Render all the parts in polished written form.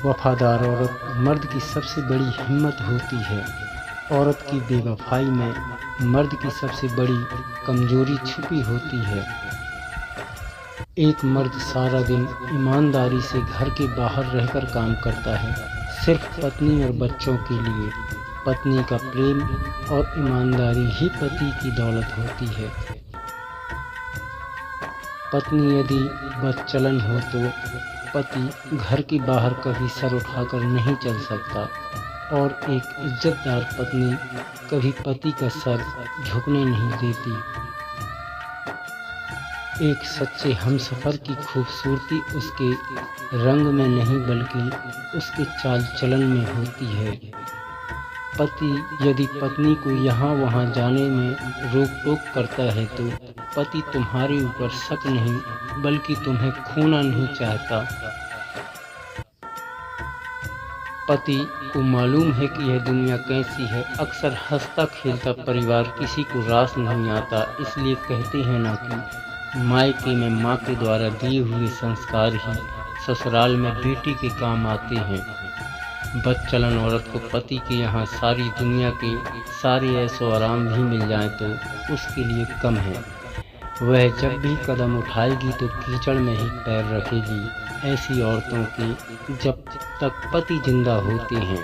वफादार औरत मर्द की सबसे बड़ी हिम्मत होती है। औरत की बेवफाई में मर्द की सबसे बड़ी कमजोरी छुपी होती है। एक मर्द सारा दिन ईमानदारी से घर के बाहर रहकर काम करता है, सिर्फ पत्नी और बच्चों के लिए। पत्नी का प्रेम और ईमानदारी ही पति की दौलत होती है। पत्नी यदि बदचलन हो तो पति घर के बाहर कभी सर उठाकर नहीं चल सकता, और एक इज्जतदार पत्नी कभी पति का सर झुकने नहीं देती। एक सच्चे हमसफर की खूबसूरती उसके रंग में नहीं बल्कि उसके चाल चलन में होती है। पति यदि पत्नी को यहाँ वहाँ जाने में रोक टोक करता है तो पति तुम्हारे ऊपर शक नहीं बल्कि तुम्हें खोना नहीं चाहता। पति को मालूम है कि यह दुनिया कैसी है। अक्सर हंसता खेलता परिवार किसी को रास नहीं आता, इसलिए कहते हैं ना कि मायके में माँ के द्वारा दिए हुए संस्कार ही ससुराल में बेटी के काम आते हैं। बदचलन औरत को पति के यहाँ सारी दुनिया के सारे ऐशो आराम भी मिल जाए तो उसके लिए कम है। वह जब भी कदम उठाएगी तो कीचड़ में ही पैर रखेगी। ऐसी औरतों के जब तक पति जिंदा होते हैं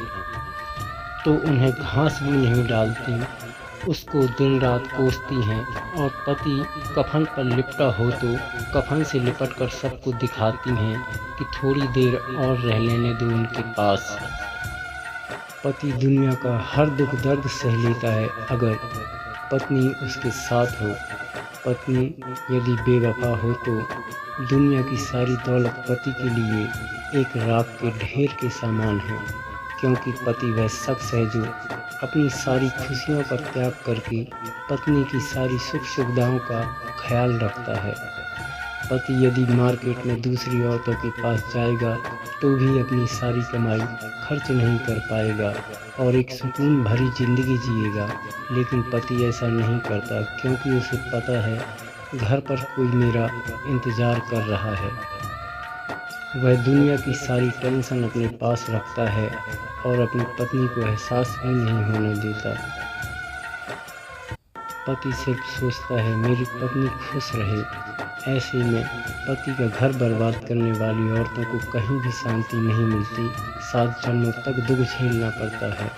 तो उन्हें घास भी नहीं डालती, उसको दिन रात कोसती हैं, और पति कफन पर लिपटा हो तो कफन से लिपट कर सबको दिखाती हैं कि थोड़ी देर और रह लेने दो उनके पास। पति दुनिया का हर दुख दर्द सह लेता है अगर पत्नी उसके साथ हो। पत्नी यदि बेवफा हो तो दुनिया की सारी दौलत पति के लिए एक राख के ढेर के समान है, क्योंकि पति वह शख्स है जो अपनी सारी खुशियों का त्याग करके पत्नी की सारी सुख सुविधाओं का ख्याल रखता है। पति यदि मार्केट में दूसरी औरतों के पास जाएगा तो भी अपनी सारी कमाई खर्च नहीं कर पाएगा और एक सुकून भरी जिंदगी जिएगा, लेकिन पति ऐसा नहीं करता, क्योंकि उसे पता है घर पर कोई मेरा इंतज़ार कर रहा है। वह दुनिया की सारी टेंशन अपने पास रखता है और अपनी पत्नी को एहसास भी नहीं होने देता। पति सिर्फ सोचता है मेरी पत्नी खुश रहे। ऐसे में पति का घर बर्बाद करने वाली औरतों को कहीं भी शांति नहीं मिलती, 7 जन्मों तक दुख झेलना पड़ता है।